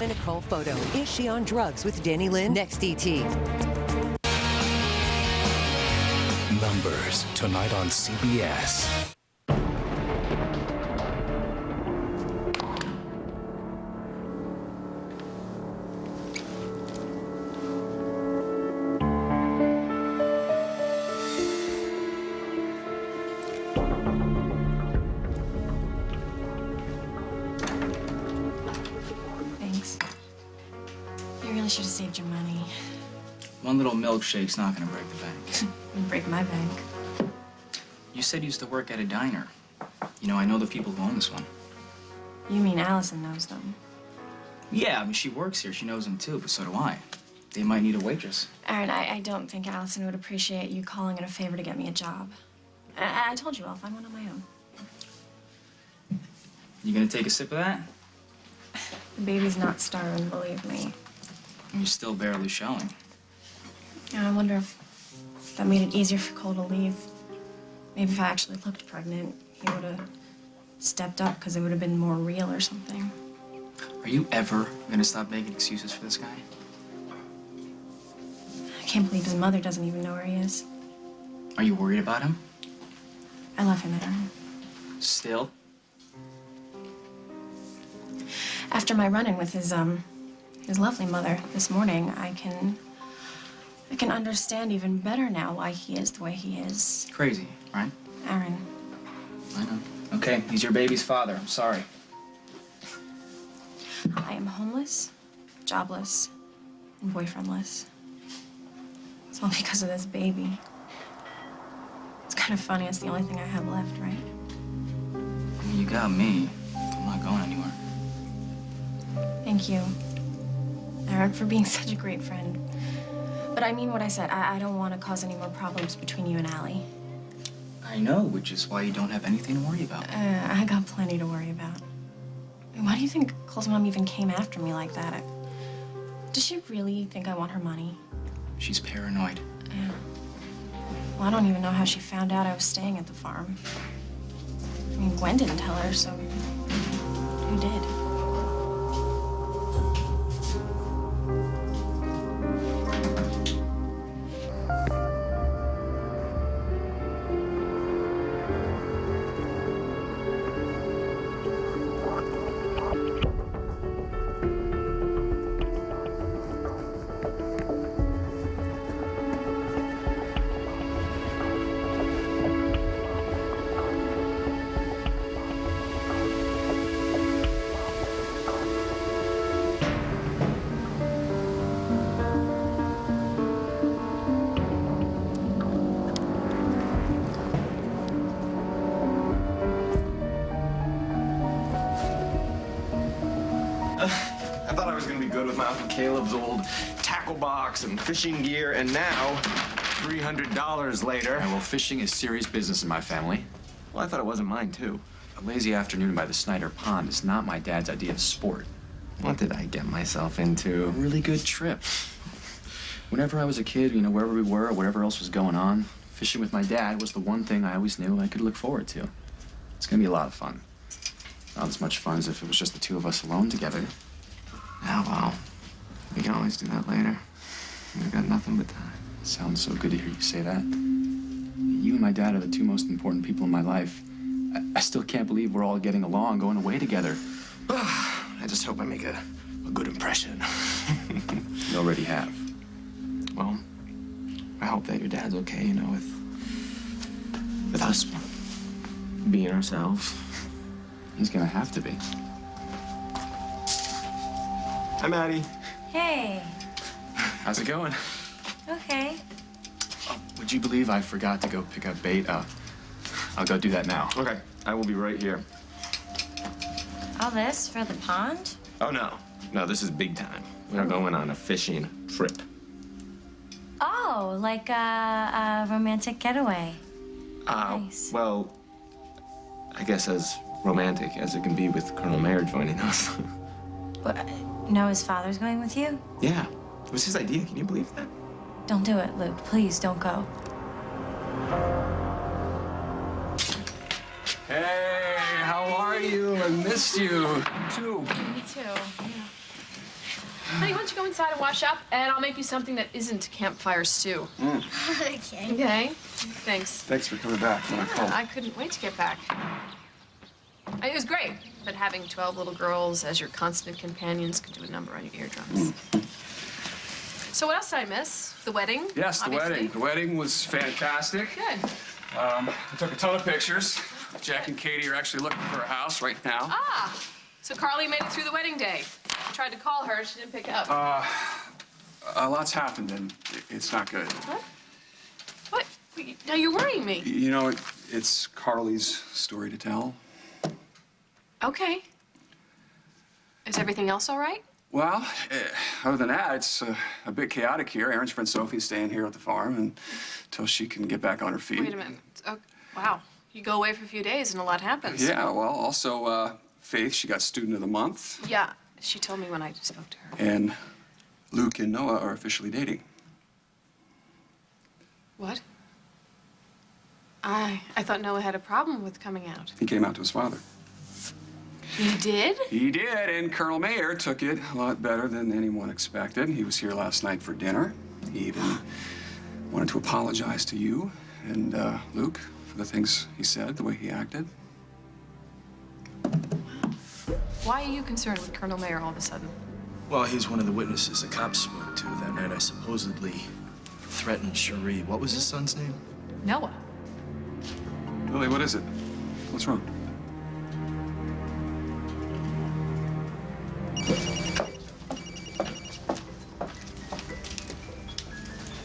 Cynical photo. Is she on drugs with Danny Lynn? Next ET. Numbers, tonight on CBS. Thanks. You really should have saved your money. One little milkshake's not gonna break the bank. Break my bank. You said you used to work at a diner. You know, I know the people who own this one. You mean Allison knows them? Yeah, I mean, she works here. She knows them too, but so do I. They might need a waitress. Aaron, I don't think Allison would appreciate you calling in a favor to get me a job. I told you I'll find one on my own. You gonna take a sip of that? The baby's not starving, believe me. You're still barely showing. I wonder if that made it easier for Cole to leave. Maybe if I actually looked pregnant, he would have stepped up because it would have been more real or something. Are you ever gonna stop making excuses for this guy? I can't believe his mother doesn't even know where he is. Are you worried about him? I love him, Aaron. Still? After my run-in with his lovely mother this morning, I can understand even better now why he is the way he is. Crazy, right? Aaron. I know. Okay, he's your baby's father. I'm sorry. I am homeless, jobless, and boyfriendless. It's all because of this baby. It's kind of funny. It's the only thing I have left, right? I mean, you got me. I'm not going anywhere. Thank you, Aaron, for being such a great friend. But I mean what I said. I don't want to cause any more problems between you and Allie. I know, which is why you don't have anything to worry about. I got plenty to worry about. Why do you think Cole's mom even came after me like that? Does she really think I want her money? She's paranoid. Yeah. Well, I don't even know how she found out I was staying at the farm. I mean, Gwen didn't tell her, so who did? I thought I was gonna be good with my Uncle Caleb's old tackle box and fishing gear, and now, $300 later. Yeah, well, fishing is serious business in my family. Well, I thought it wasn't mine, too. A lazy afternoon by the Snyder Pond is not my dad's idea of sport. What did I get myself into? A really good trip. Whenever I was a kid, you know, wherever we were or whatever else was going on, fishing with my dad was the one thing I always knew I could look forward to. It's gonna be a lot of fun. Not as much fun as if it was just the two of us alone together. Oh, well. We can always do that later. We've got nothing but time. Sounds so good to hear you say that. You and my dad are the two most important people in my life. I still can't believe we're all getting along, going away together. I just hope I make a good impression. You already have. Well, I hope that your dad's okay, you know, with us being ourselves. He's gonna have to be. Hi, Maddie. Hey. How's it going? Okay. Would you believe I forgot to go pick up bait? I'll go do that now. Okay, I will be right here. All this for the pond? Oh, no. No, this is big time. We're going on a fishing trip. Oh, like a romantic getaway. Nice. Well, I guess as romantic as it can be with Colonel Mayer joining us. What, Noah's father's going with you? Yeah, it was his idea. Can you believe that? Don't do it, Luke. Please, don't go. Hey, how are you? I missed you. Me too. Honey, why don't you go inside and wash up, and I'll make you something that isn't campfire stew. Okay. Okay? Thanks. Thanks for coming back when I called. I couldn't wait to get back. It was great, but having 12 little girls as your constant companions could do a number on your eardrums. So what else did I miss? The wedding? Yes, the obviously. wedding. The wedding was fantastic. Good. I took a ton of pictures. Jack and Katie are actually looking for a house right now. Ah, so Carly made it through the wedding day. I tried to call her, she didn't pick up. A lot's happened, and it's not good. What? What? Now you're worrying me. You know, it's Carly's story to tell. Okay. Is everything else all right? Well, other than that, it's a bit chaotic here. Aaron's friend Sophie's staying here at the farm until she can get back on her feet. Wait a minute. Oh, wow. You go away for a few days and a lot happens. Yeah, well, also, Faith, she got Student of the Month. Yeah, she told me when I spoke to her. And Luke and Noah are officially dating. What? I thought Noah had a problem with coming out. He came out to his father. He did? He did, and Colonel Mayer took it a lot better than anyone expected. He was here last night for dinner. He even wanted to apologize to you and Luke for the things he said, the way he acted. Why are you concerned with Colonel Mayer all of a sudden? Well, he's one of the witnesses the cops spoke to that night. I supposedly threatened Cherie. What was his son's name? Noah. Lily, what is it? What's wrong?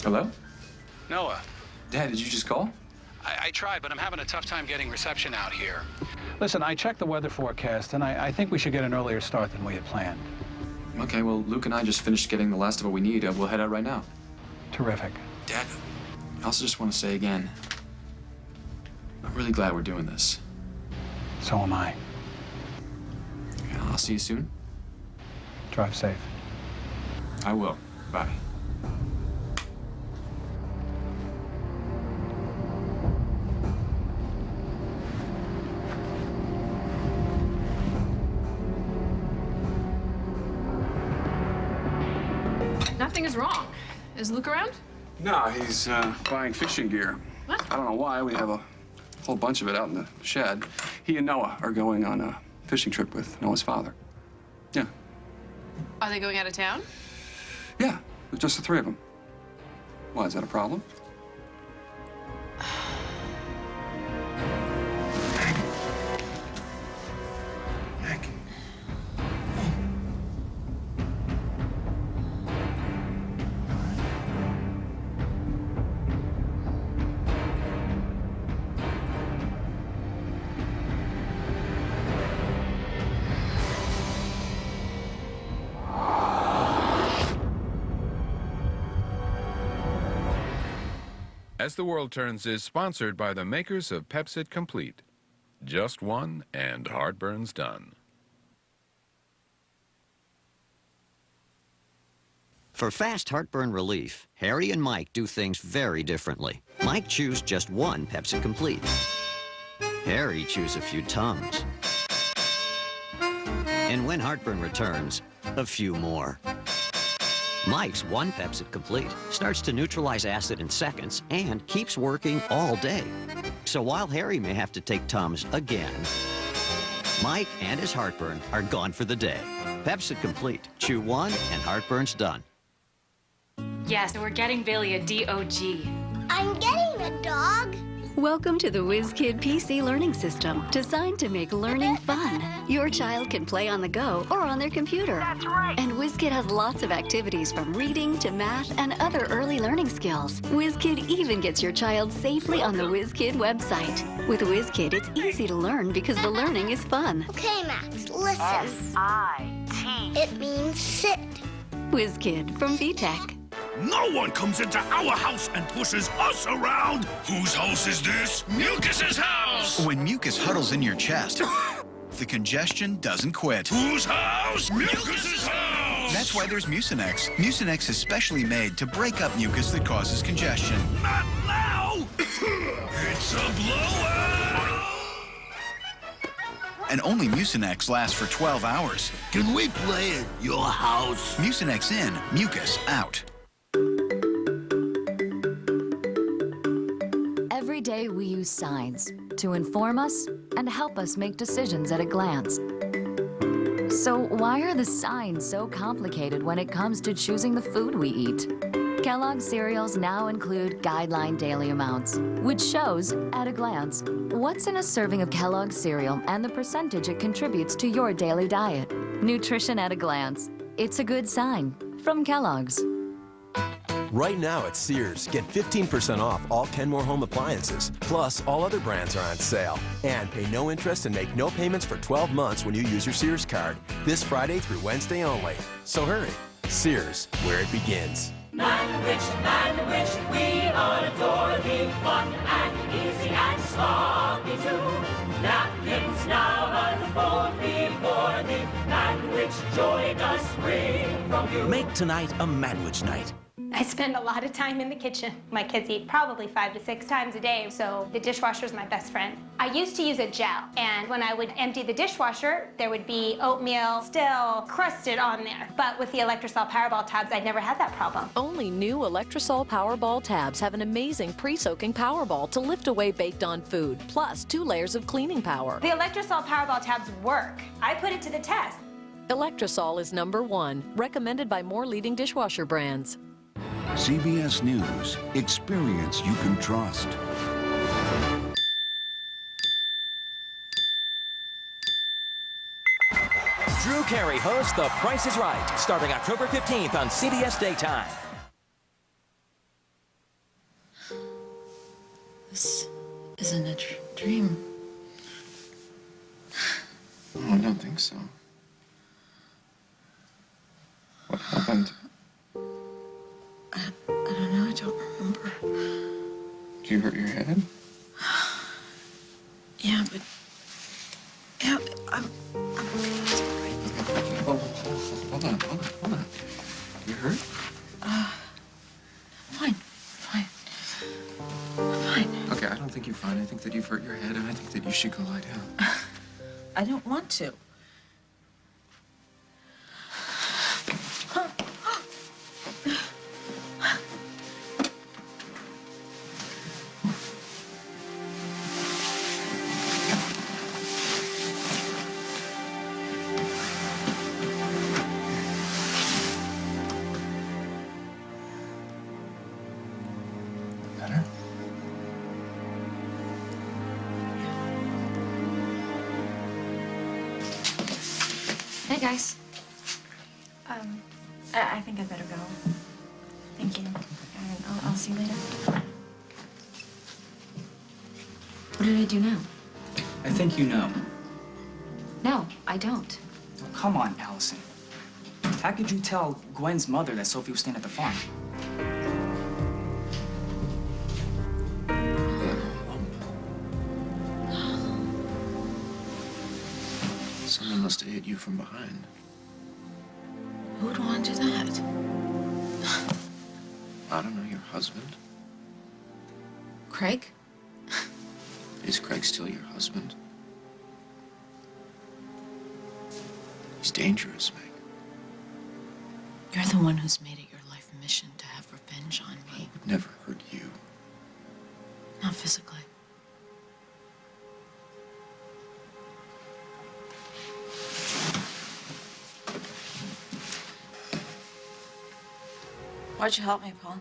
Hello? Noah, Dad, did you just call? I tried, but I'm having a tough time getting reception out here. Listen, I checked the weather forecast, and I think we should get an earlier start than we had planned. Okay, well, Luke and I just finished getting the last of what we need. We'll head out right now. Terrific. Dad, I also just want to say again, I'm really glad we're doing this. So am I. Yeah, I'll see you soon. Drive safe. I will. Bye. Nothing is wrong. Is Luke around? No, he's buying fishing gear. What? I don't know why. We have a whole bunch of it out in the shed. He and Noah are going on a fishing trip with Noah's father. Yeah. Are they going out of town? Yeah, just the three of them. Why, is that a problem? As the World Turns is sponsored by the makers of Pepcid Complete. Just one and heartburn's done. For fast heartburn relief, Harry and Mike do things very differently. Mike chews just one Pepcid Complete. Harry chews a few Tums. And when heartburn returns, a few more. Mike's one Pepcid Complete starts to neutralize acid in seconds and keeps working all day. So while Harry may have to take Tums again, Mike and his heartburn are gone for the day. Pepcid Complete. Chew one and heartburn's done. Yes, we're getting Billy a DOG. I'm getting a dog. Welcome to the WizKid PC Learning System, designed to make learning fun. Your child can play on the go or on their computer. That's right. And WizKid has lots of activities from reading to math and other early learning skills. WizKid even gets your child safely on the WizKid website. With WizKid, it's easy to learn because the learning is fun. Okay, Max, listen. S-I-T. It means sit. WizKid from VTech. No one comes into our house and pushes us around. Whose house is this? Mucus's house. When mucus huddles in your chest, the congestion doesn't quit. Whose house? Mucus's house. That's why there's Mucinex. Mucinex is specially made to break up mucus that causes congestion. Not now. It's a blowout. And only Mucinex lasts for 12 hours. Can we play at your house? Mucinex in, mucus out. Every day we use signs to inform us and help us make decisions at a glance. So why are the signs so complicated when it comes to choosing the food we eat? Kellogg's cereals now include guideline daily amounts, which shows, at a glance, what's in a serving of Kellogg's cereal and the percentage it contributes to your daily diet. Nutrition at a glance. It's a good sign from Kellogg's. Right now at Sears, get 15% off all Kenmore home appliances. Plus, all other brands are on sale. And pay no interest and make no payments for 12 months when you use your Sears card. This Friday through Wednesday only. So hurry. Sears, where it begins. Manwich, we adore thee. Fun and easy and sloppy too. Napkins now unfold before thee. Manwich, joy does spring from you. Make tonight a Manwich night. I spend a lot of time in the kitchen. My kids eat probably 5 to 6 times a day, so the dishwasher is my best friend. I used to use a gel, and when I would empty the dishwasher, there would be oatmeal still crusted on there. But with the Electrosol Powerball tabs, I never had that problem. Only new Electrosol Powerball tabs have an amazing pre-soaking Powerball to lift away baked-on food, plus 2 layers of cleaning power. The Electrosol Powerball tabs work. I put it to the test. Electrosol is #1, recommended by more leading dishwasher brands. CBS News. Experience you can trust. Drew Carey hosts The Price is Right, starting October 15th on CBS Daytime. This isn't a dream. No, I don't think so. What happened? I don't know, I don't remember. Did you hurt your head? Yeah, but... Yeah, I'm okay. Hold on. You hurt? Fine. Okay, I don't think you're fine. I think that you've hurt your head, and I think that you should go lie down. I don't want to. Better? Hey, guys. I think I better go. Thank you. And I'll see you later. What did I do now? I think you know. No, I don't. Oh, come on, Allison. How could you tell Gwen's mother that Sophie was staying at the farm? Someone must have hit you from behind. Who would want to do that? I don't know, your husband. Craig? Is Craig still your husband? He's dangerous, Meg. You're the one who's made it your life mission to have revenge on me. Would never hurt you. Not physically. Why'd you help me, Paul?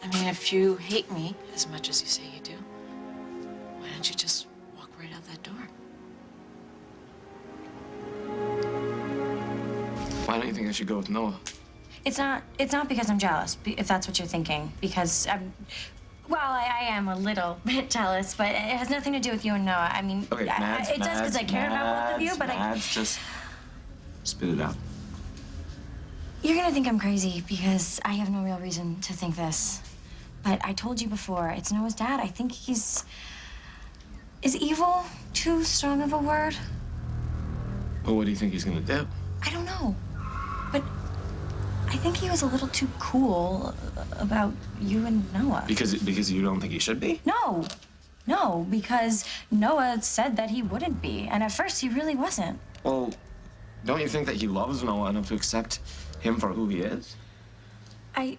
I mean, if you hate me as much as you say you do, why don't you just walk right out that door? Why don't you think I should go with Noah? It's not because I'm jealous, if that's what you're thinking. Because well, I am a little bit jealous, but it has nothing to do with you and Noah. I mean, Okay, Mads, it does because I care about both of you, but Mads, just spit it out. You're gonna think I'm crazy because I have no real reason to think this. But I told you before, it's Noah's dad. I think is evil too strong of a word? Well, what do you think he's gonna do? I don't know. But I think he was a little too cool about you and Noah. Because you don't think he should be? No. No, because Noah said that he wouldn't be, and at first he really wasn't. Well, don't you think that he loves Noah enough to accept him for who he is? I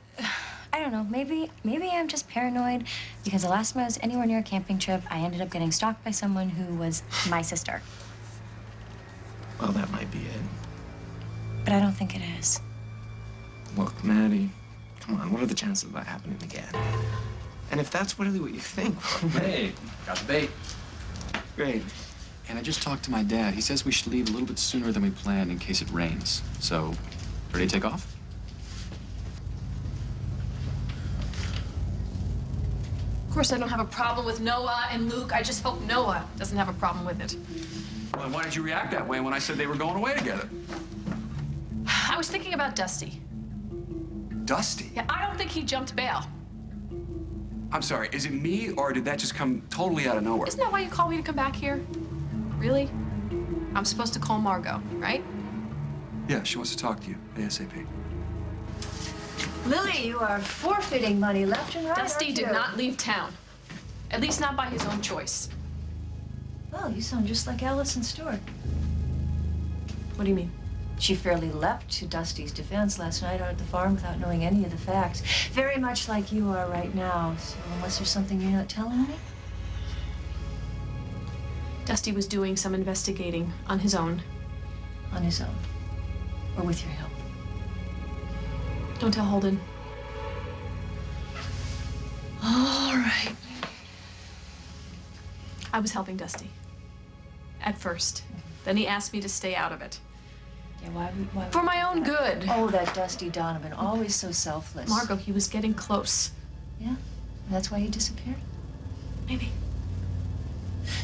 don't know. Maybe I'm just paranoid because the last time I was anywhere near a camping trip, I ended up getting stalked by someone who was my sister. Well, that might be it. But I don't think it is. Look, Maddie, come on, what are the chances of that happening again? And if that's really what you think... Hey, got the bait. Great. And I just talked to my dad. He says we should leave a little bit sooner than we planned in case it rains. So, ready to take off? Of course, I don't have a problem with Noah and Luke. I just hope Noah doesn't have a problem with it. Well, then why did you react that way when I said they were going away together? I was thinking about Dusty. Dusty? Yeah, I don't think he jumped bail. I'm sorry, is it me, or did that just come totally out of nowhere? Isn't that why you called me to come back here? Really? I'm supposed to call Margot, right? Yeah, she wants to talk to you, ASAP. Lily, you are forfeiting money left and right. Dusty aren't did you? not leave town. At least not by his own choice. Well, you sound just like Allison Stewart. What do you mean? She fairly leapt to Dusty's defense last night out at the farm without knowing any of the facts. Very much like you are right now. So unless there's something you're not telling me? Dusty was doing some investigating on his own. On his own. Or with your help. Don't tell Holden. All right. I was helping Dusty. At first. Then he asked me to stay out of it. Yeah, why For my own good. Oh, that Dusty Donovan, always so selfless. Margot, he was getting close. Yeah? And that's why he disappeared? Maybe.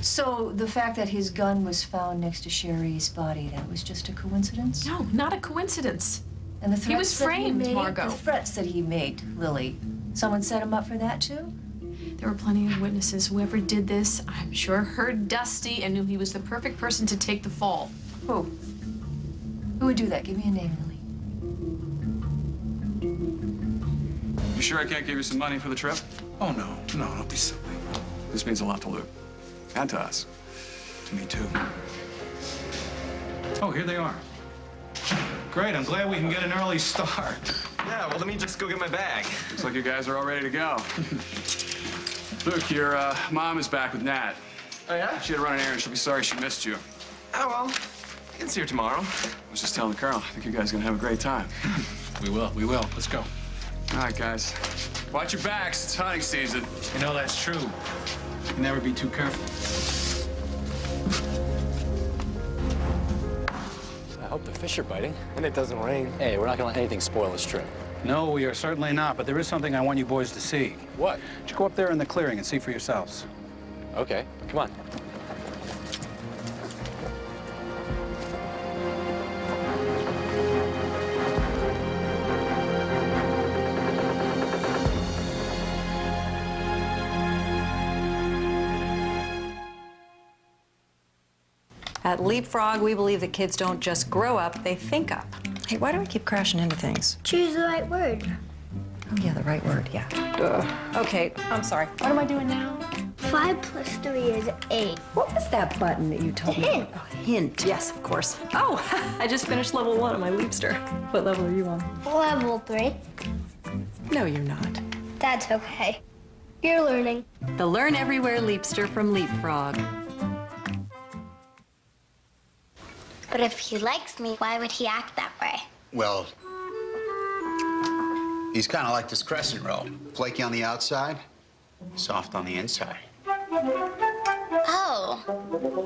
So the fact that his gun was found next to Sherry's body, that was just a coincidence? No, not a coincidence. And the threats He was framed, that he made, Margot. The threats that he made, Lily. Someone set him up for that, too? There were plenty of witnesses. Whoever did this, I'm sure, heard Dusty and knew he was the perfect person to take the fall. Who? Who would do that? Give me a name, Lily. You sure I can't give you some money for the trip? Oh, no, don't be silly. This means a lot to Luke. And to us. To me, too. Oh, here they are. Great, I'm glad we can get an early start. Yeah, well, let me just go get my bag. Looks like you guys are all ready to go. Luke, your mom is back with Nat. Oh, yeah? She had to run an errand. She'll be sorry she missed you. Oh, well, you can see her tomorrow. I was just telling the Colonel, I think you guys are gonna have a great time. We will. Let's go. All right, guys. Watch your backs. It's hunting season. You know, that's true. You never be too careful. I hope the fish are biting. And it doesn't rain. Hey, we're not gonna let anything spoil this trip. No, we are certainly not, but there is something I want you boys to see. What? Just go up there in the clearing and see for yourselves. Okay, come on. At Leapfrog, we believe that kids don't just grow up, they think up. Hey, why do I keep crashing into things? Choose the right word. Oh, yeah, the right word, yeah. Duh. Okay, I'm sorry. What am I doing now? 5 plus 3 is 8. What was that button that you told me? Hint. Oh, hint. Yes, of course. Oh, I just finished level 1 on my Leapster. What level are you on? Level 3. No, you're not. That's okay. You're learning. The Learn Everywhere Leapster from Leapfrog. But if he likes me, why would he act that way? Well, he's kind of like this crescent roll. Flaky on the outside, soft on the inside. Oh,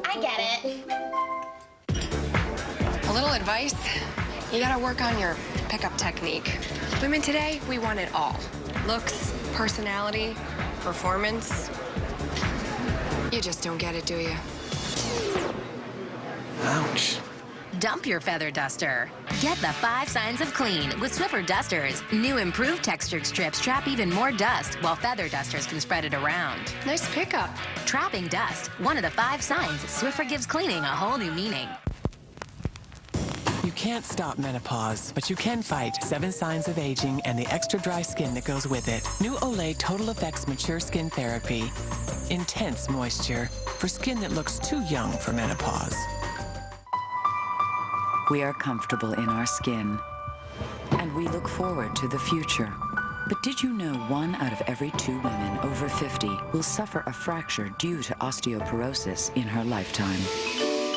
I get it. A little advice, you gotta work on your pickup technique. Women today, we want it all. Looks, personality, performance. You just don't get it, do you? Ouch. Dump your feather duster. Get the 5 signs of clean with Swiffer dusters. New improved textured strips trap even more dust, while feather dusters can spread it around. Nice pickup. Trapping dust, one of the 5 signs Swiffer gives cleaning a whole new meaning. You can't stop menopause, but you can fight 7 signs of aging and the extra dry skin that goes with it. New Olay Total Effects Mature Skin Therapy. Intense moisture for skin that looks too young for menopause. We are comfortable in our skin, and we look forward to the future. But did you know 1 out of every 2 women over 50 will suffer a fracture due to osteoporosis in her lifetime?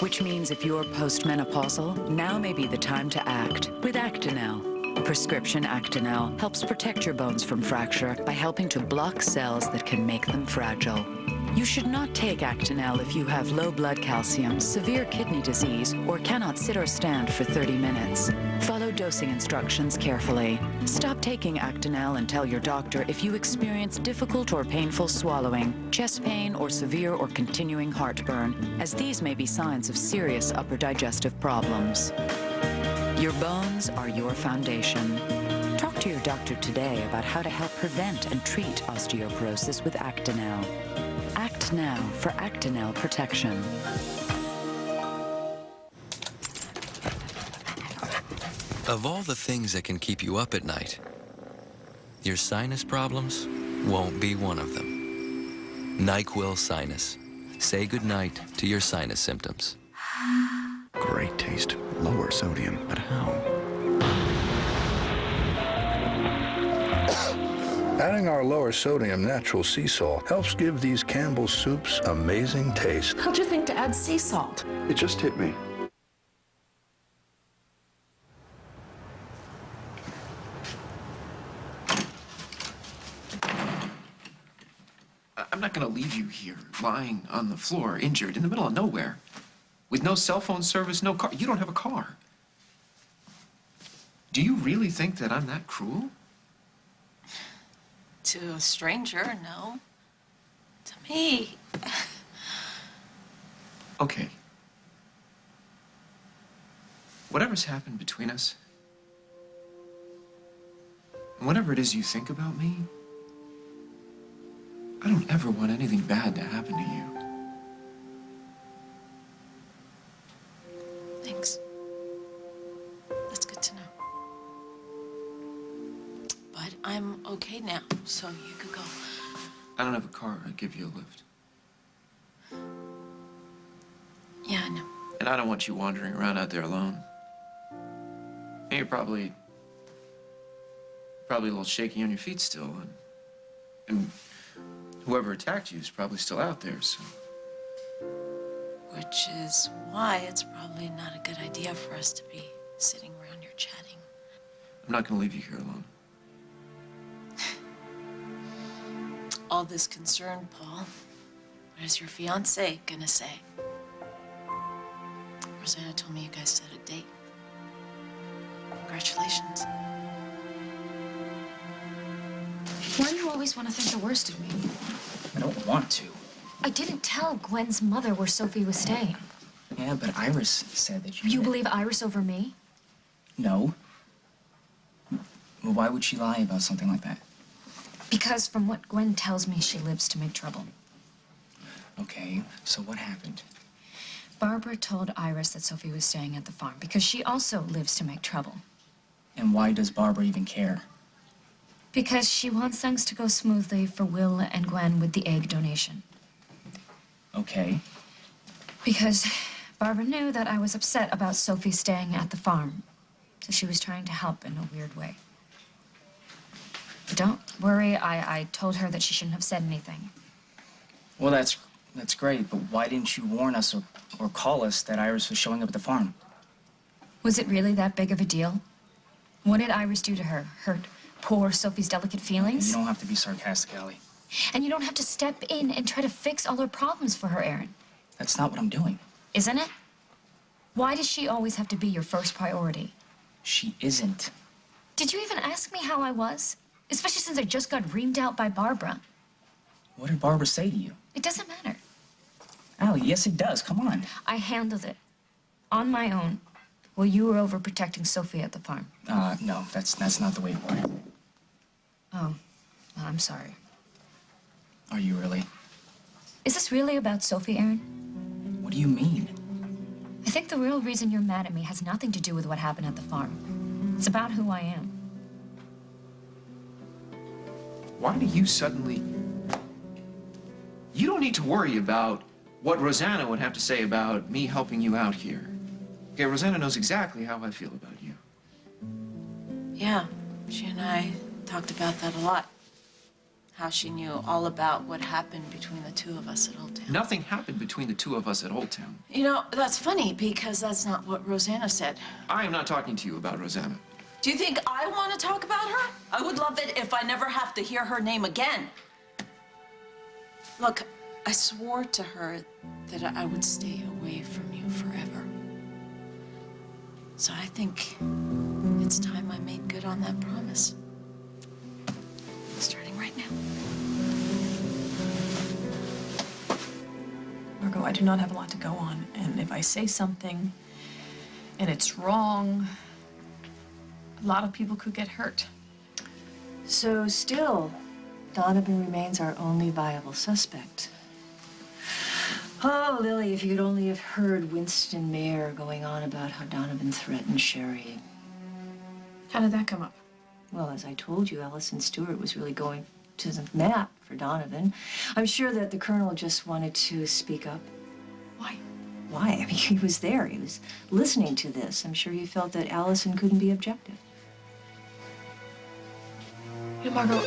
Which means if you're postmenopausal, now may be the time to act with Actonel. Prescription Actonel helps protect your bones from fracture by helping to block cells that can make them fragile. You should not take Actonel if you have low blood calcium, severe kidney disease, or cannot sit or stand for 30 minutes. Follow dosing instructions carefully. Stop taking Actonel and tell your doctor if you experience difficult or painful swallowing, chest pain, or severe or continuing heartburn, as these may be signs of serious upper digestive problems. Your bones are your foundation. Talk to your doctor today about how to help prevent and treat osteoporosis with Actonel. Act now for Actonel protection. Of all the things that can keep you up at night, your sinus problems won't be one of them. NyQuil Sinus. Say goodnight to your sinus symptoms. Great taste. Lower sodium, but how? Adding our lower sodium natural sea salt helps give these Campbell's soups amazing taste. How'd you think to add sea salt? It just hit me. I'm not gonna leave you here, lying on the floor, injured, in the middle of nowhere. With no cell phone service, no car. You don't have a car. Do you really think that I'm that cruel? To a stranger, no. To me. Okay. Whatever's happened between us, and whatever it is you think about me, I don't ever want anything bad to happen to you. Thanks. That's good to know. But I'm okay now, so you could go. I don't have a car. I'd give you a lift. Yeah, I know. And I don't want you wandering around out there alone. And you're probably a little shaky on your feet still. And whoever attacked you is probably still out there, so. Which is why it's probably not a good idea for us to be sitting around here chatting. I'm not gonna leave you here alone. All this concern, Paul. What is your fiancé gonna say? Rosanna told me you guys set a date. Congratulations. Why do you always want to think the worst of me? I don't want to. I didn't tell Gwen's mother where Sophie was staying. Yeah, but Iris said that you... You believe Iris over me? No. Well, why would she lie about something like that? Because from what Gwen tells me, she lives to make trouble. Okay, so what happened? Barbara told Iris that Sophie was staying at the farm because she also lives to make trouble. And why does Barbara even care? Because she wants things to go smoothly for Will and Gwen with the egg donation. Okay. Because Barbara knew that I was upset about Sophie staying at the farm, so she was trying to help in a weird way. But don't worry, I told her that she shouldn't have said anything. Well, that's great, but why didn't you warn us or call us that Iris was showing up at the farm? Was it really that big of a deal? What did Iris do to her? Hurt poor Sophie's delicate feelings? You don't have to be sarcastic, Allie. And you don't have to step in and try to fix all her problems for her, Aaron. That's not what I'm doing. Isn't it? Why does she always have to be your first priority? She isn't. Did you even ask me how I was? Especially since I just got reamed out by Barbara. What did Barbara say to you? It doesn't matter. Allie, yes it does. Come on. I handled it. On my own. While you were over protecting Sophie at the farm. No, that's not the way it worked. Oh, well, I'm sorry. Are you really? Is this really about Sophie, Aaron? What do you mean? I think the real reason you're mad at me has nothing to do with what happened at the farm. It's about who I am. Why do you suddenly... You don't need to worry about what Rosanna would have to say about me helping you out here. Okay, Rosanna knows exactly how I feel about you. Yeah, she and I talked about that a lot. How she knew all about what happened between the two of us at Old Town. Nothing happened between the two of us at Old Town. You know, that's funny because that's not what Rosanna said. I am not talking to you about Rosanna. Do you think I want to talk about her? I would love it if I never have to hear her name again. Look, I swore to her that I would stay away from you forever. So I think it's time I made good on that promise. Starting right now. Margot, I do not have a lot to go on, and if I say something and it's wrong, a lot of people could get hurt. So still, Donovan remains our only viable suspect. Oh, Lily, if you could only have heard Winston Mayer going on about how Donovan threatened Sherry. How did that come up? Well, as I told you, Allison Stewart was really going to the mat for Donovan. I'm sure that the Colonel just wanted to speak up. Why? Why? I mean, he was there. He was listening to this. I'm sure he felt that Allison couldn't be objective. Yeah, Margot.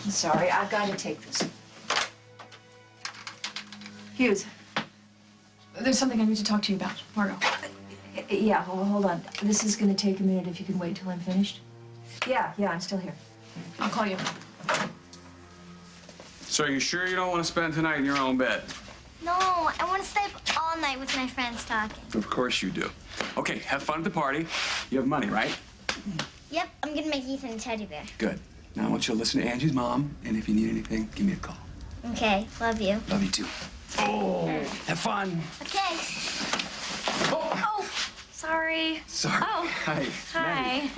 I'm sorry, I've got to take this. Hughes. There's something I need to talk to you about, Margot. Yeah, hold on. This is going to take a minute if you can wait till I'm finished. Yeah, I'm still here. I'll call you. So you sure you don't want to spend tonight in your own bed? No, I want to stay up all night with my friends talking. Of course you do. Okay, have fun at the party. You have money, right? Yep, I'm gonna make Ethan a teddy bear. Good. Now I want you to listen to Angie's mom, and if you need anything, give me a call. Okay, love you. Love you too. Oh, have fun. Okay. Oh, sorry. Sorry. Oh, Hi. hi.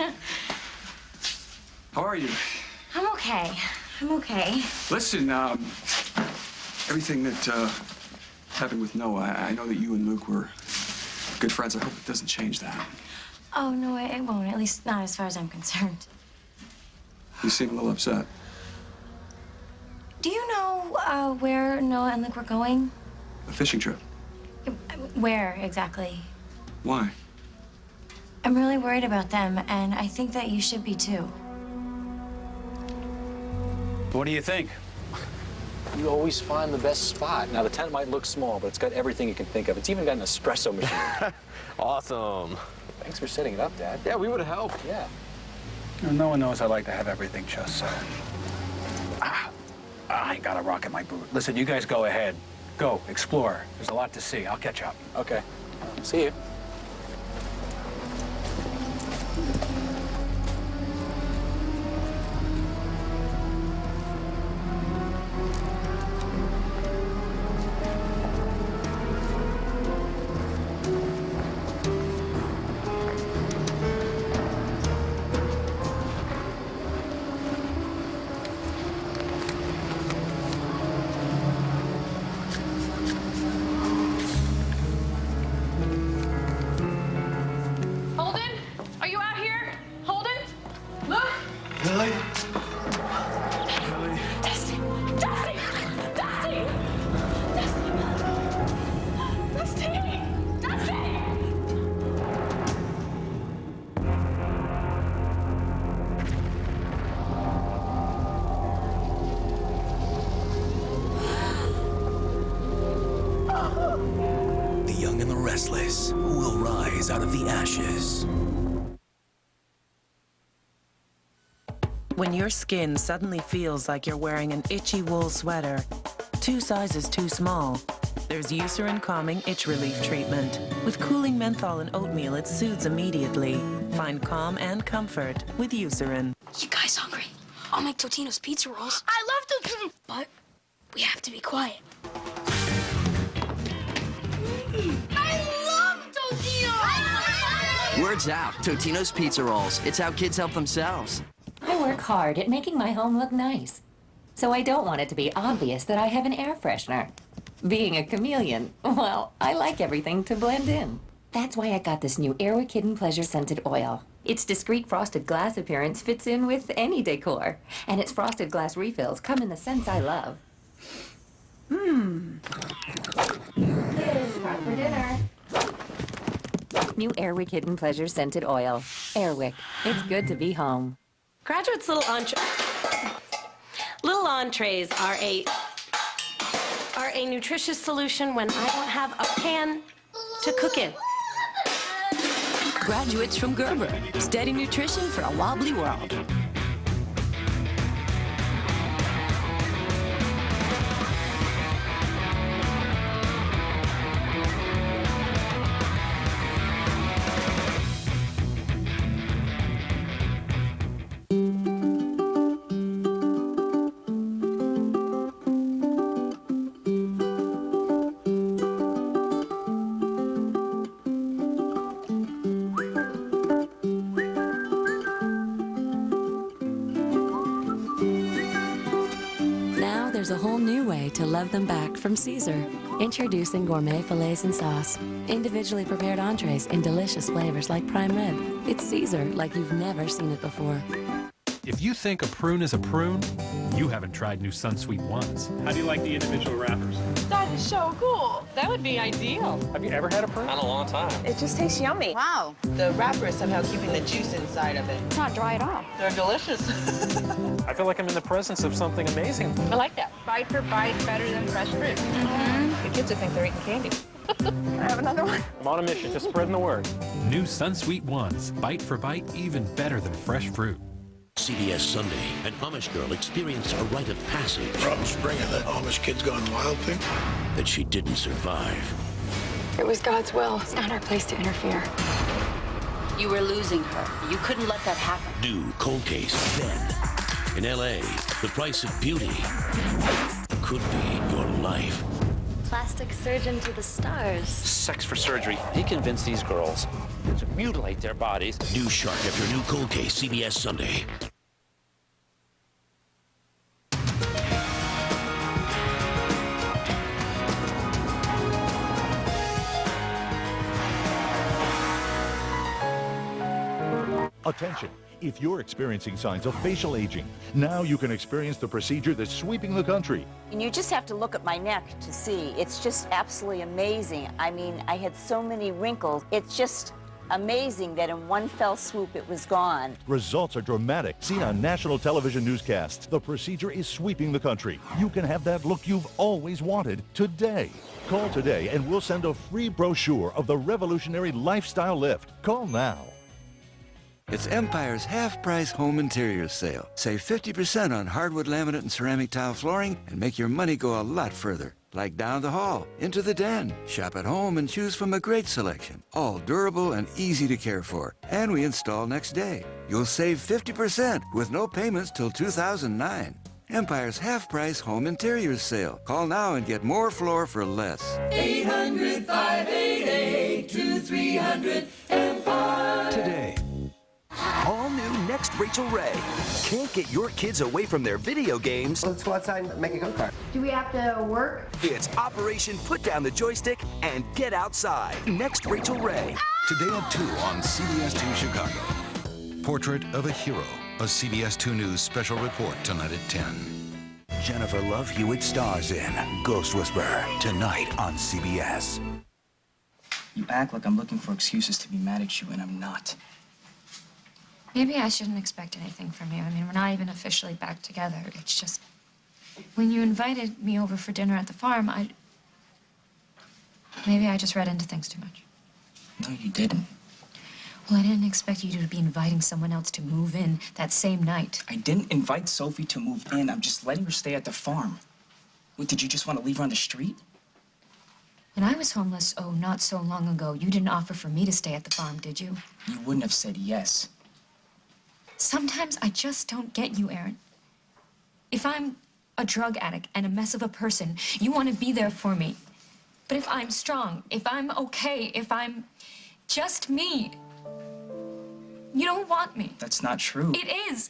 How are you? I'm okay. I'm okay. Listen, everything that happened with Noah, I know that you and Luke were good friends. I hope it doesn't change that. Oh, no, it won't. At least not as far as I'm concerned. You seem a little upset. Do you know where Noah and Luke were going? A fishing trip. Where exactly? Why? I'm really worried about them, and I think that you should be too. What do you think? You always find the best spot. Now, the tent might look small, but it's got everything you can think of. It's even got an espresso machine. Awesome. Thanks for setting it up, Dad. Yeah, we would have helped. Yeah. No one knows I like to have everything just so. I got a rock in my boot. Listen, you guys go ahead. Go, explore. There's a lot to see. I'll catch up. Okay. See you. Holden, are you out here? Holden? Look. Lily? Dusty! Dusty! Dusty! Dusty! Dusty! Dusty! The young and the restless, who will rise out of the ashes. When your skin suddenly feels like you're wearing an itchy wool sweater, 2 sizes too small, there's Eucerin Calming Itch Relief Treatment. With cooling menthol and oatmeal, it soothes immediately. Find calm and comfort with Eucerin. You guys hungry? I'll make Totino's pizza rolls. I love Totino, but we have to be quiet. I love Totino! Word's out. Totino's Pizza Rolls. It's how kids help themselves. I work hard at making my home look nice. So I don't want it to be obvious that I have an air freshener. Being a chameleon, well, I like everything to blend in. That's why I got this new Airwick Hidden Pleasure Scented Oil. Its discreet frosted glass appearance fits in with any decor, and its frosted glass refills come in the scents I love. Kids, time for dinner. New Airwick Hidden Pleasure Scented Oil. Airwick, it's good to be home. Graduates' little entrees are a nutritious solution when I don't have a pan to cook in. Graduates from Gerber. Steady nutrition for a wobbly world. There's a whole new way to love them back from Caesar. Introducing gourmet fillets and sauce. Individually prepared entrees in delicious flavors like prime rib. It's Caesar like you've never seen it before. If you think a prune is a prune, you haven't tried new Sunsweet ones. How do you like the individual wrappers? That is so cool. That would be ideal. Have you ever had a prune? Not in a long time. It just tastes yummy. Wow. The wrapper is somehow keeping the juice inside of it. It's not dry at all. They're delicious. I feel like I'm in the presence of something amazing. I like that. Bite for bite, better than fresh fruit. The kids will think they're eating candy. Can I have another one? I'm on a mission, just spreading the word. New Sunsweet ones, bite for bite, even better than fresh fruit. CBS Sunday, an Amish girl experienced a rite of passage. From Springer, that Amish kid's gone wild thing? That she didn't survive. It was God's will. It's not our place to interfere. You were losing her. You couldn't let that happen. New cold case, then. In L.A., the price of beauty could be your life. Plastic surgeon to the stars. Sex for surgery. He convinced these girls to mutilate their bodies. New shark after new cold case, CBS Sunday. Attention! If you're experiencing signs of facial aging, now you can experience the procedure that's sweeping the country. And you just have to look at my neck to see. It's just absolutely amazing. I mean, I had so many wrinkles. It's just amazing that in one fell swoop it was gone. Results are dramatic, seen on national television newscasts. The procedure is sweeping the country. You can have that look you've always wanted today. Call today and we'll send a free brochure of the revolutionary lifestyle lift. Call now. It's Empire's half-price home interiors sale. Save 50% on hardwood laminate and ceramic tile flooring and make your money go a lot further. Like down the hall, into the den. Shop at home and choose from a great selection. All durable and easy to care for. And we install next day. You'll save 50% with no payments till 2009. Empire's half-price home interiors sale. Call now and get more floor for less. 800-588-2300 Empire. Today. All new Next Rachel Ray. Can't get your kids away from their video games. Let's go outside and make a go-kart. Do we have to work? It's Operation Put Down the Joystick and Get Outside. Next Rachel Ray. Today at 2 on CBS 2 Chicago. Portrait of a Hero, a CBS 2 News special report tonight at 10. Jennifer Love Hewitt stars in Ghost Whisperer, tonight on CBS. You act like I'm looking for excuses to be mad at you, and I'm not. Maybe I shouldn't expect anything from you. I mean, we're not even officially back together. It's just, when you invited me over for dinner at the farm, maybe I just read into things too much. No, you didn't. Well, I didn't expect you to be inviting someone else to move in that same night. I didn't invite Sophie to move in. I'm just letting her stay at the farm. What, did you just want to leave her on the street? When I was homeless, not so long ago, you didn't offer for me to stay at the farm, did you? You wouldn't have said yes. Sometimes I just don't get you, Aaron. If I'm a drug addict and a mess of a person, you want to be there for me. But if I'm strong, if I'm okay, if I'm just me, you don't want me. That's not true. It is.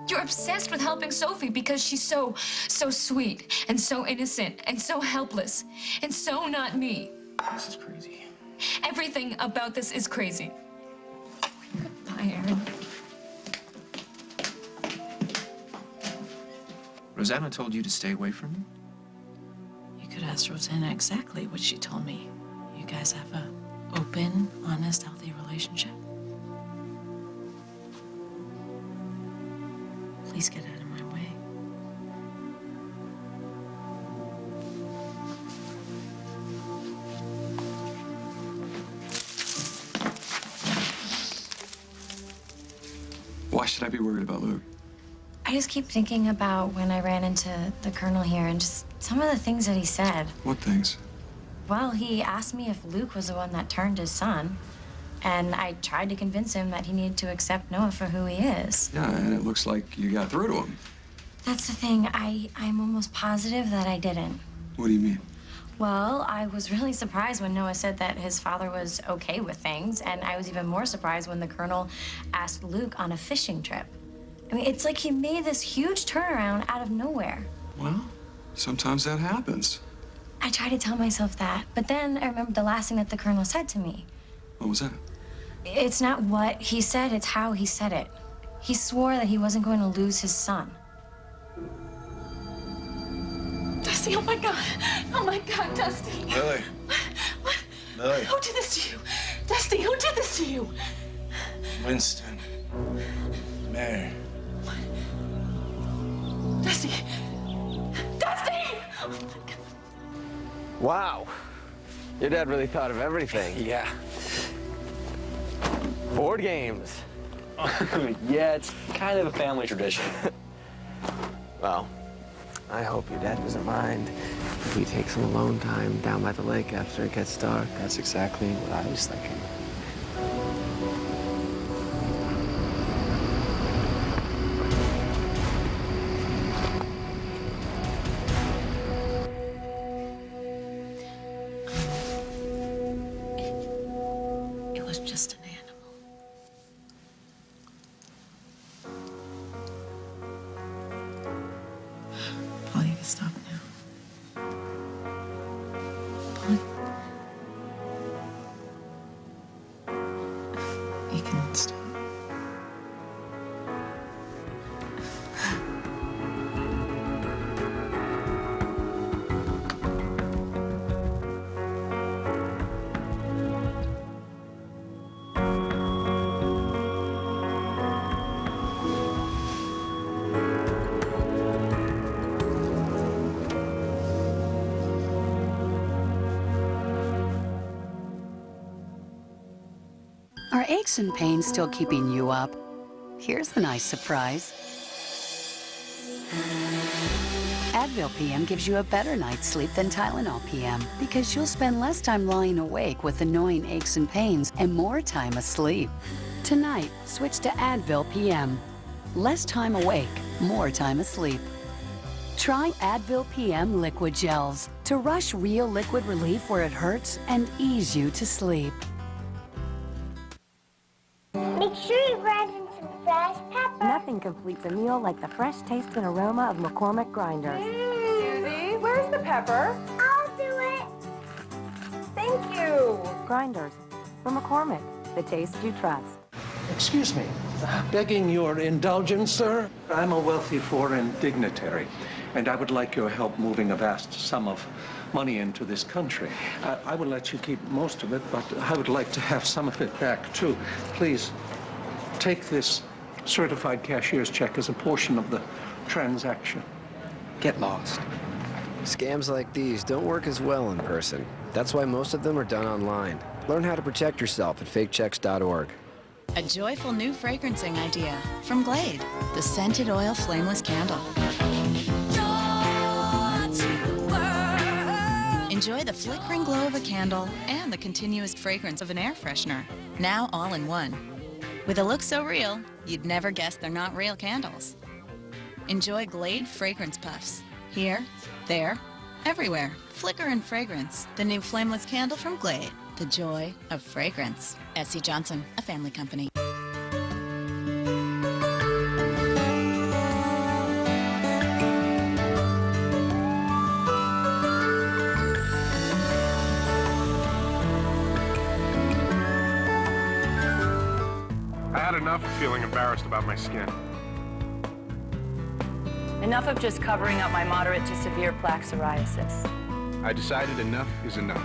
You're obsessed with helping Sophie because she's so sweet and so innocent and so helpless and so not me. This is crazy. Everything about this is crazy. Goodbye, Aaron. Rosanna told you to stay away from me? You could ask Rosanna exactly what she told me. You guys have a open, honest, healthy relationship. Please get out of my way. Why should I be worried about Luke? I just keep thinking about when I ran into the Colonel here and just some of the things that he said. What things? Well, he asked me if Luke was the one that turned his son. And I tried to convince him that he needed to accept Noah for who he is. Yeah, and it looks like you got through to him. That's the thing. I'm almost positive that I didn't. What do you mean? Well, I was really surprised when Noah said that his father was okay with things, and I was even more surprised when the Colonel asked Luke on a fishing trip. I mean, it's like he made this huge turnaround out of nowhere. Well, sometimes that happens. I tried to tell myself that, but then I remembered the last thing that the Colonel said to me. What was that? It's not what he said, it's how he said it. He swore that he wasn't going to lose his son. Dusty, oh my God. Oh my God, Dusty. Lily. What? Lily. Who did this to you? Dusty, who did this to you? Winston. Mary. Dusty. Dusty! Wow. Your dad really thought of everything. Yeah. Board games. Yeah, it's kind of a family tradition. Well, I hope your dad doesn't mind if we take some alone time down by the lake after it gets dark. That's exactly what I was thinking. It was just an animal. Paul, you can stop now. Paul. You can stop. Are aches and pains still keeping you up? Here's a nice surprise. Advil PM gives you a better night's sleep than Tylenol PM because you'll spend less time lying awake with annoying aches and pains and more time asleep. Tonight, switch to Advil PM. Less time awake, more time asleep. Try Advil PM liquid gels to rush real liquid relief where it hurts and ease you to sleep. Make sure you grind in some fresh pepper. Nothing completes a meal like the fresh taste and aroma of McCormick grinders. Susie, where's the pepper? I'll do it. Thank you. Grinders from McCormick, the taste you trust. Excuse me, begging your indulgence, sir. I'm a wealthy foreign dignitary, and I would like your help moving a vast sum of money into this country. I will let you keep most of it, but I would like to have some of it back, too. Please, take this certified cashier's check as a portion of the transaction. Get lost. Scams like these don't work as well in person. That's why most of them are done online. Learn how to protect yourself at fakechecks.org. A joyful new fragrancing idea from Glade, the scented oil flameless candle. Enjoy the flickering glow of a candle and the continuous fragrance of an air freshener, now all in one. With a look so real, you'd never guess they're not real candles. Enjoy Glade fragrance puffs. Here, there, everywhere. Flicker and fragrance, the new flameless candle from Glade. The joy of fragrance. S.C. Johnson, a family company. had enough of feeling embarrassed about my skin. Enough of just covering up my moderate to severe plaque psoriasis. I decided enough is enough.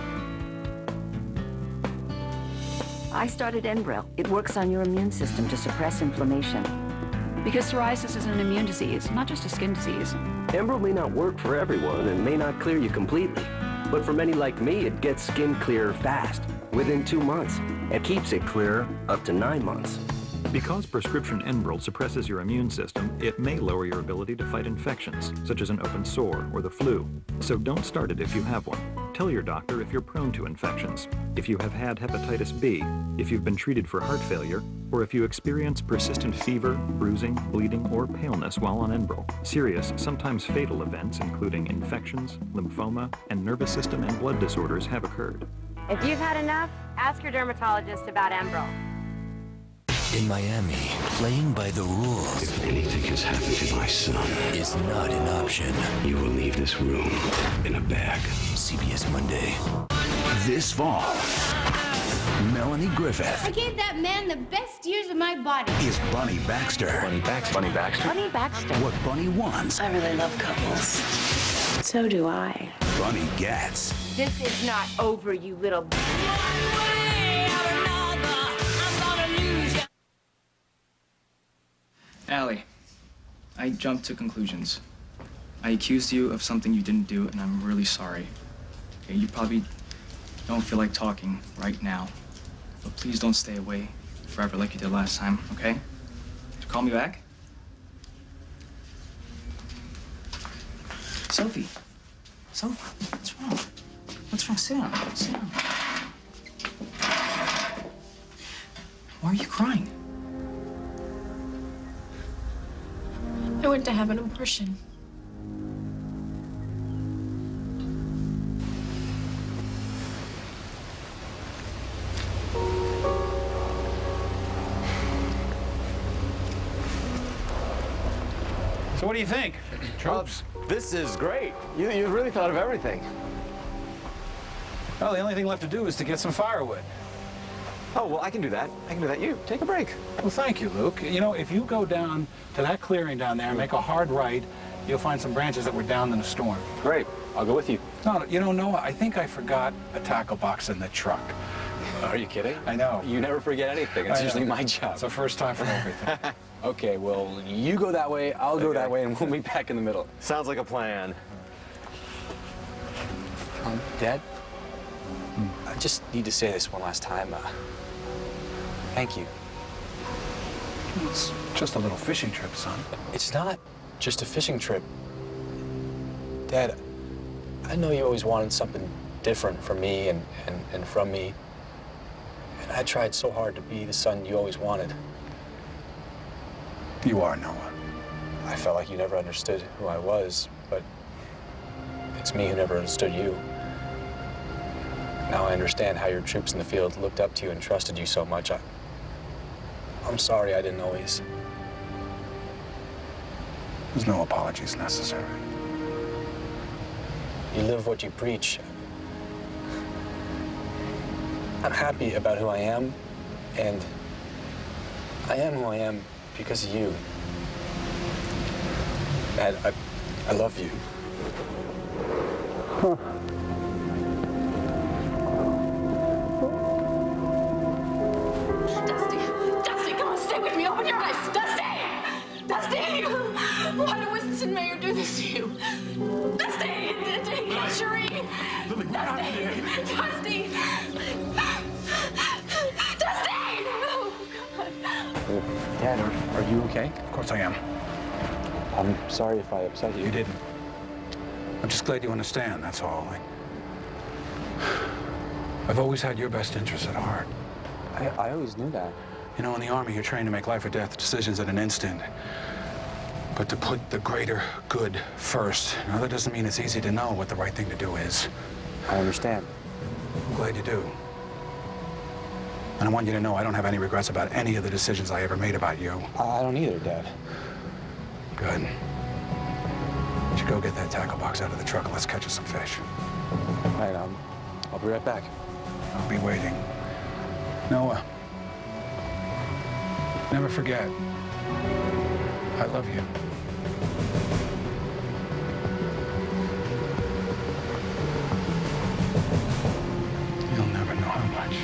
I started Enbrel. It works on your immune system to suppress inflammation. Because psoriasis is an immune disease, not just a skin disease. Enbrel may not work for everyone and may not clear you completely. But for many like me, it gets skin clear fast, within 2 months. It keeps it clear up to 9 months. Because prescription Enbrel suppresses your immune system, it may lower your ability to fight infections, such as an open sore or the flu. So don't start it if you have one. Tell your doctor if you're prone to infections, if you have had hepatitis B, if you've been treated for heart failure, or if you experience persistent fever, bruising, bleeding, or paleness while on Enbrel. Serious, sometimes fatal events, including infections, lymphoma, and nervous system and blood disorders have occurred. If you've had enough, ask your dermatologist about Enbrel. In Miami, playing by the rules. If anything has happened to my son, is not an option. You will leave this room in a bag. CBS Monday. This fall, Melanie Griffith I gave that man the best years of my body. is Bunny Baxter. Bunny Baxter. Bunny Baxter. Bunny Baxter. What Bunny wants, I really love couples. So do I. Bunny gets. This is not over, you little... Allie, I jumped to conclusions. I accused you of something you didn't do, and I'm really sorry. Okay, you probably don't feel like talking right now, but please don't stay away forever like you did last time, okay? Call me back? Sophie. Sophie, what's wrong? What's wrong? Sit down. Sit down. Why are you crying? I went to have an abortion. So what do you think? Troops? This is great. You really thought of everything. Well, the only thing left to do is to get some firewood. Oh, well, I can do that. I can do that. You, take a break. Well, thank you, Luke. You know, if you go down to that clearing down there and make a hard right, you'll find some branches that were down in the storm. Great. I'll go with you. No, you know, Noah, I think I forgot a tackle box in the truck. Are you kidding? I know. You never forget anything. It's usually my job. It's the first time for everything. Okay, well, you go that way, I'll go that way, and we'll meet back in the middle. Sounds like a plan. Dad, I just need to say this one last time. Thank you. It's just a little fishing trip, son. It's not just a fishing trip. Dad, I know you always wanted something different from me and from me. And I tried so hard to be the son you always wanted. You are, Noah. I felt like you never understood who I was, but it's me who never understood you. Now I understand how your troops in the field looked up to you and trusted you so much. I'm sorry I didn't always. There's no apologies necessary. You live what you preach. I'm happy about who I am, and I am who I am because of you. Dad, I love you. Huh. Dusty, come on, stay with me. Open your eyes. Dusty! Dusty! Why did Winston Mayer do this to you? Dusty! Cherie! Dusty! Dusty! Dusty! No! Dad, are you okay? Of course I am. I'm sorry if I upset you. You didn't. I'm just glad you understand, that's all. I've always had your best interests at heart. I always knew that. You know, in the Army, you're trained to make life or death decisions at an instant. But to put the greater good first, now that doesn't mean it's easy to know what the right thing to do is. I understand. I'm glad you do. And I want you to know I don't have any regrets about any of the decisions I ever made about you. I don't either, Dad. Good. You should go get that tackle box out of the truck and let's catch us some fish. All right, I'll be right back. I'll be waiting. Noah. Never forget, I love you. You'll never know how much.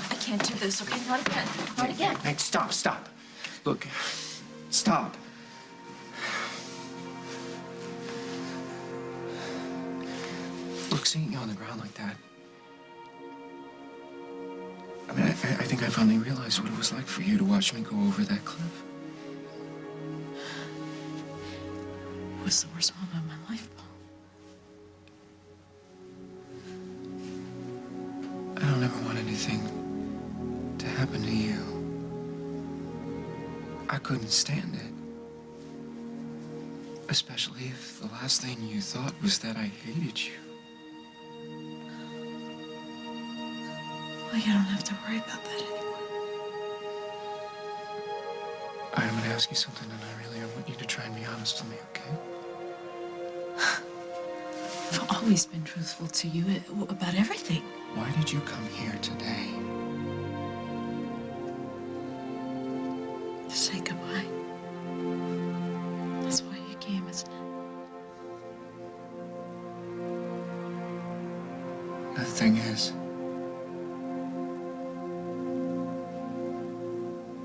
I can't do this, okay? Not again. Not again. Hey, stop. Look, stop. Look, seeing you on the ground like that. I mean, I think I finally realized what it was like for you to watch me go over that cliff. It was the worst moment of my life, Paul. I don't ever want anything to happen to you. I couldn't stand it. Especially if the last thing you thought was that I hated you. Well, you don't have to worry about that anymore. All right, I'm gonna ask you something, and I want you to try and be honest with me, okay? I've always been truthful to you about everything. Why did you come here today? To say goodbye. That's why you came, isn't it? The thing is,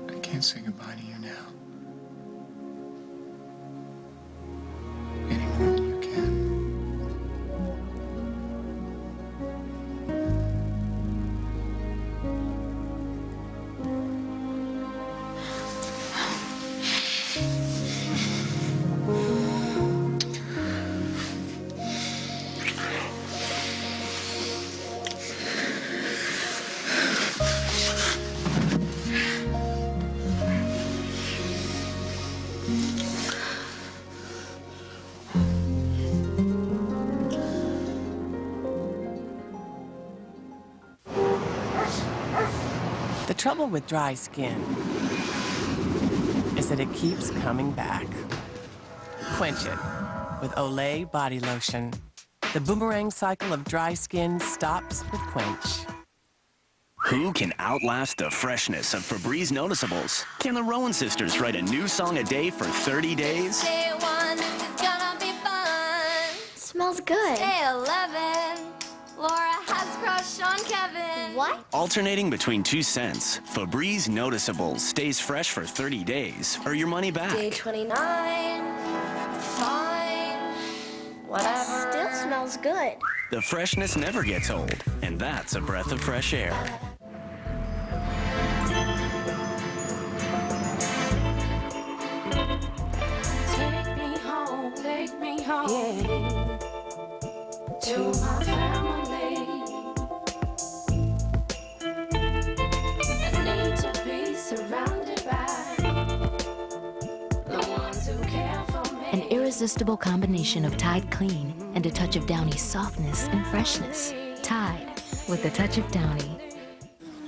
I can't say goodbye to you now. Any more than you can. The trouble with dry skin is that it keeps coming back. Quench it with Olay Body Lotion. The boomerang cycle of dry skin stops with Quench. Who can outlast the freshness of Febreze Noticeables? Can the Rowan sisters write a new song a day for 30 days? Day 1, this is gonna be fun. Smells good. Day 11, Laura has crush on Kevin. What? Alternating between 2 scents, Febreze Noticeables stays fresh for 30 days or your money back. Day 29, fine, whatever. Still smells good. The freshness never gets old, and that's a breath of fresh air. Take me home, yeah, to my family. I need to be surrounded by the ones who care for me. An irresistible combination of Tide Clean and a touch of Downy softness and freshness. Tide, with a touch of Downy.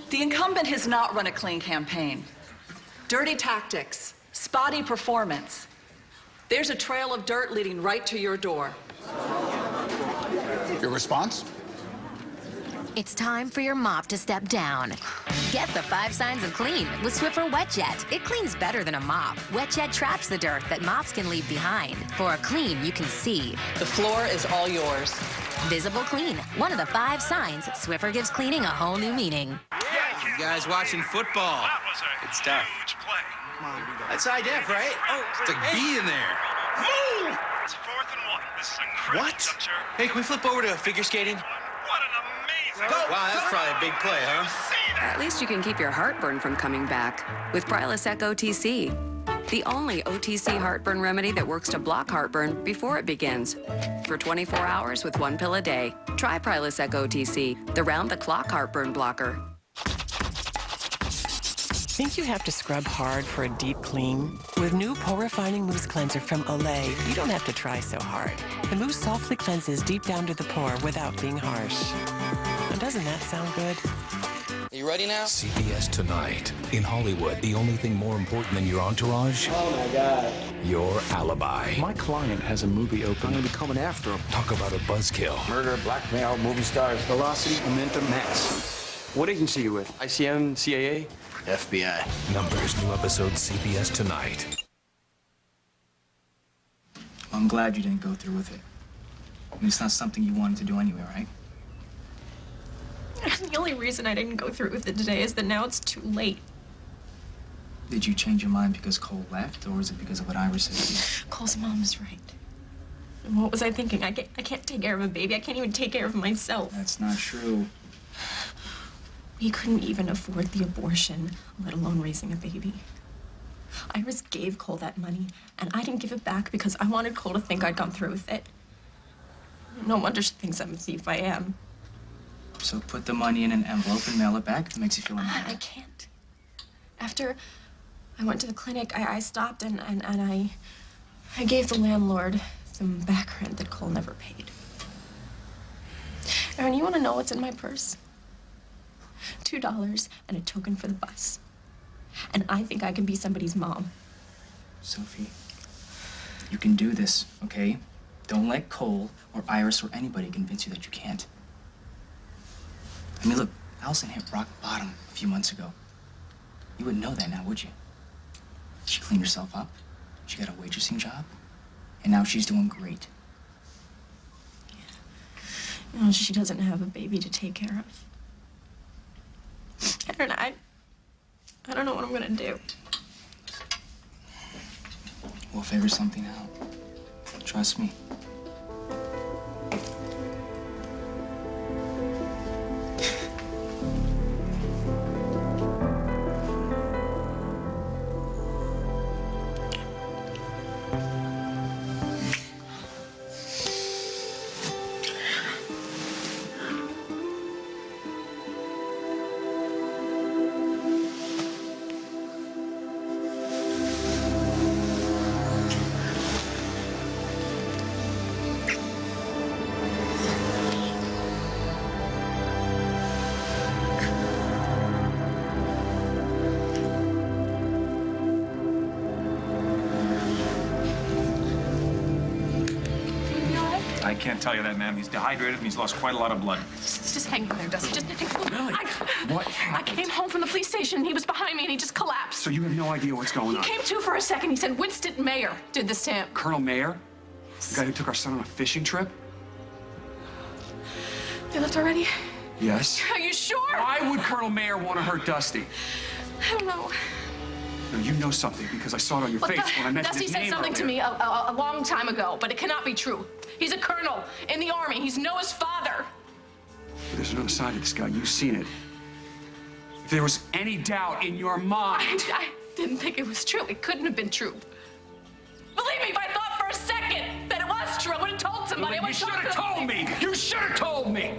The incumbent has not run a clean campaign. Dirty tactics, spotty performance. There's a trail of dirt leading right to your door. Your response? It's time for your mop to step down. Get the 5 signs of clean with Swiffer WetJet. It cleans better than a mop. WetJet traps the dirt that mops can leave behind. For a clean you can see. The floor is all yours. Visible clean, one of the 5 signs Swiffer gives cleaning a whole new meaning. You guys watching football? It's tough. That's high def, right? Oh, it's like B in there. Move! It's 4th and 1. This is a What? juncture. Hey, can we flip over to figure skating? What an amazing... Wow, that's probably a big play, huh? At least you can keep your heartburn from coming back with Prilosec OTC. The only OTC heartburn remedy that works to block heartburn before it begins. For 24 hours with 1 pill a day. Try Prilosec OTC, the round-the-clock heartburn blocker. Think you have to scrub hard for a deep clean? With new pore refining mousse cleanser from Olay, you don't have to try so hard. The mousse softly cleanses deep down to the pore without being harsh. Now, doesn't that sound good? Are you ready now? CBS Tonight. In Hollywood, the only thing more important than your entourage? Oh my God. Your alibi. My client has a movie open. I'm going to be coming after him. Talk about a buzzkill. Murder, blackmail, movie stars. Velocity, momentum, max. What agency are you with? ICM, CAA? FBI. Numbers, new episode CBS Tonight. I'm glad you didn't go through with it. I mean, it's not something you wanted to do anyway, right? The only reason I didn't go through with it today is that now it's too late. Did you change your mind because Cole left, or is it because of what Iris said to you? Cole's mom is right. And what was I thinking? I can't take care of a baby. I can't even take care of myself. That's not true. We couldn't even afford the abortion, let alone raising a baby. Iris gave Cole that money, and I didn't give it back because I wanted Cole to think I'd gone through with it. No wonder she thinks I'm a thief. I am. So put the money in an envelope and mail it back. If it makes you feel any better. I can't. After I went to the clinic, I stopped and I gave the landlord some back rent that Cole never paid. Aaron, you want to know what's in my purse? $2 and a token for the bus. And I think I can be somebody's mom. Sophie, you can do this, okay? Don't let Cole or Iris or anybody convince you that you can't. I mean, look, Allison hit rock bottom a few months ago. You wouldn't know that now, would you? She cleaned herself up. She got a waitressing job. And now she's doing great. Yeah. You know, she doesn't have a baby to take care of. Aaron, I don't know what I'm gonna do. We'll figure something out. Trust me. I can't tell you that, ma'am. He's dehydrated and he's lost quite a lot of blood. Just hang in there, Dusty. Just Really? What I came home from the police station and he was behind me and he just collapsed. So you have no idea what's going on? He came to for a second. He said Winston Mayer did this to him. Colonel Mayer? The guy who took our son on a fishing trip? They left already? Yes. Are you sure? Why would Colonel Mayer want to hurt Dusty? I don't know. No, you know something because I saw it on your face when I mentioned Dusty his said name something to earlier. me a long time ago, but it cannot be true. He's a colonel in the army. He's Noah's father. But there's another side to this guy. You've seen it. If there was any doubt in your mind... I didn't think it was true. It couldn't have been true. Believe me, if I thought for a second that it was true, I would have told somebody. You should have told me! You should have told me!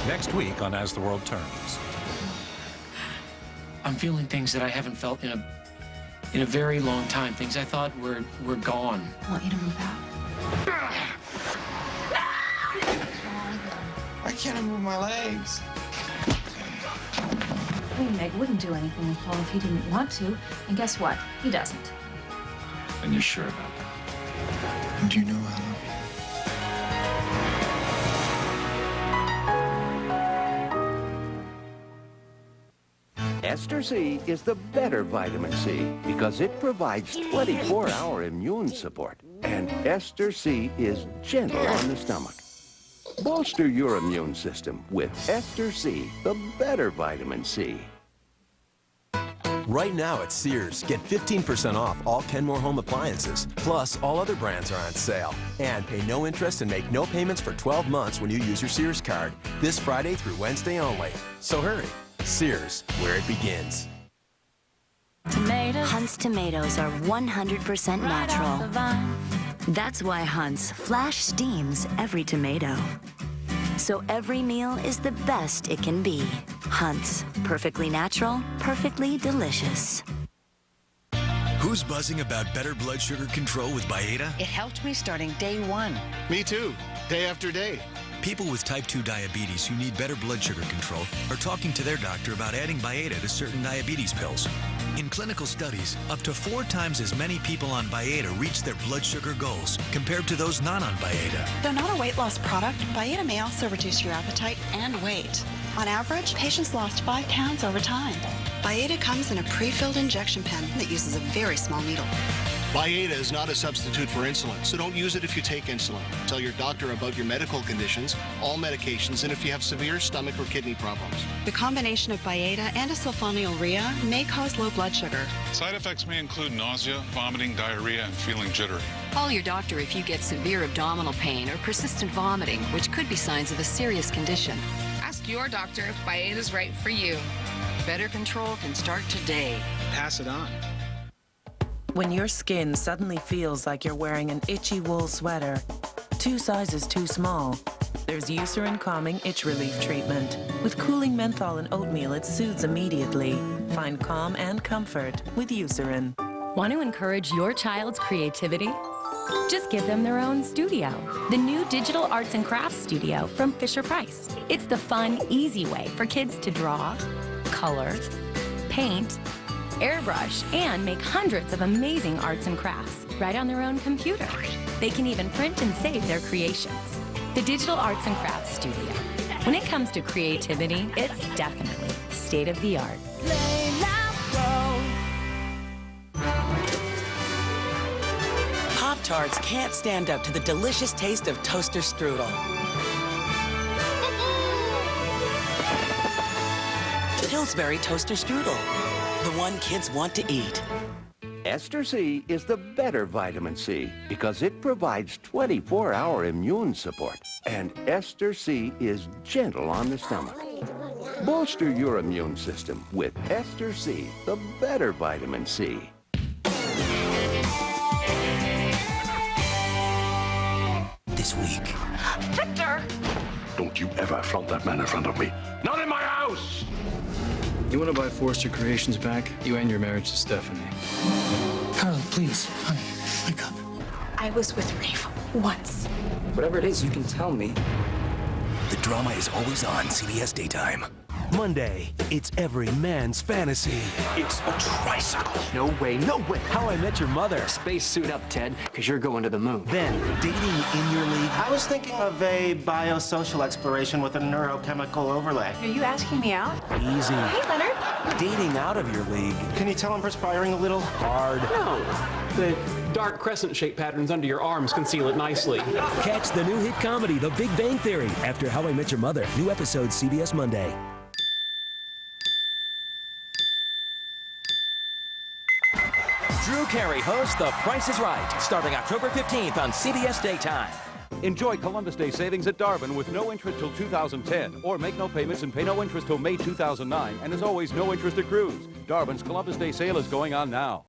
Next week on As the World Turns. I'm feeling things that I haven't felt in a very long time. Things I thought were gone. I want you to move out. Why can't I move my legs? I mean, Meg wouldn't do anything with Paul if he didn't want to. And guess what? He doesn't. And you're sure about that? And do you know I love you? Ester C is the better vitamin C because it provides 24-hour immune support. And Ester C is gentle on the stomach. Bolster your immune system with Ester C, the better vitamin C. Right now at Sears, get 15% off all Kenmore home appliances. Plus, all other brands are on sale. And pay no interest and make no payments for 12 months when you use your Sears card. This Friday through Wednesday only. So hurry. Sears, where it begins. Hunt's tomatoes are 100% natural. That's why Hunt's flash steams every tomato. So every meal is the best it can be. Hunt's, perfectly natural, perfectly delicious. Who's buzzing about better blood sugar control with Byetta? It helped me starting day one. Me too, day after day. People with type 2 diabetes who need better blood sugar control are talking to their doctor about adding Byetta to certain diabetes pills. In clinical studies, up to 4 times as many people on Byetta reach their blood sugar goals compared to those not on Byetta. Though not a weight loss product, Byetta may also reduce your appetite and weight. On average, patients lost 5 pounds over time. Byetta comes in a pre-filled injection pen that uses a very small needle. Byetta is not a substitute for insulin, so don't use it if you take insulin. Tell your doctor about your medical conditions, all medications, and if you have severe stomach or kidney problems. The combination of Byetta and a sulfonylurea may cause low blood sugar. Side effects may include nausea, vomiting, diarrhea, and feeling jittery. Call your doctor if you get severe abdominal pain or persistent vomiting, which could be signs of a serious condition. Ask your doctor if Byetta is right for you. Better control can start today. Pass it on. When your skin suddenly feels like you're wearing an itchy wool sweater, 2 sizes too small, there's Eucerin Calming Itch Relief Treatment. With cooling menthol and oatmeal, it soothes immediately. Find calm and comfort with Eucerin. Want to encourage your child's creativity? Just give them their own studio. The new Digital Arts and Crafts Studio from Fisher-Price. It's the fun, easy way for kids to draw, color, paint, airbrush, and make hundreds of amazing arts and crafts right on their own computer. They can even print and save their creations. The Digital Arts and Crafts Studio. When it comes to creativity, it's definitely state-of-the-art. Pop-Tarts can't stand up to the delicious taste of toaster strudel. Pillsbury toaster strudel. The one kids want to eat. Ester C is the better vitamin C because it provides 24-hour immune support. And Ester C is gentle on the stomach. Bolster your immune system with Ester C, the better vitamin C. This week. Victor! Don't you ever flaunt that man in front of me. Not in my house! You want to buy Forrester Creations back? You end your marriage to Stephanie. Carla, please, honey, wake up. I was with Rafe once. Whatever it is, you can tell me. The drama is always on CBS Daytime. Monday, it's every man's fantasy. It's a tricycle. No way, no way. How I Met Your Mother. Space suit up, Ted, because you're going to the moon. Then, dating in your league. I was thinking of a biosocial exploration with a neurochemical overlay. Are you asking me out? Easy. Hey, Leonard. Dating out of your league. Can you tell I'm perspiring a little? Hard. No. The dark crescent-shaped patterns under your arms conceal it nicely. Catch the new hit comedy, The Big Bang Theory, after How I Met Your Mother. New episode CBS Monday. Drew Carey hosts The Price is Right, starting October 15th on CBS Daytime. Enjoy Columbus Day savings at Darwin with no interest till 2010, or make no payments and pay no interest till May 2009, and as always, no interest accrues. Darwin's Columbus Day sale is going on now.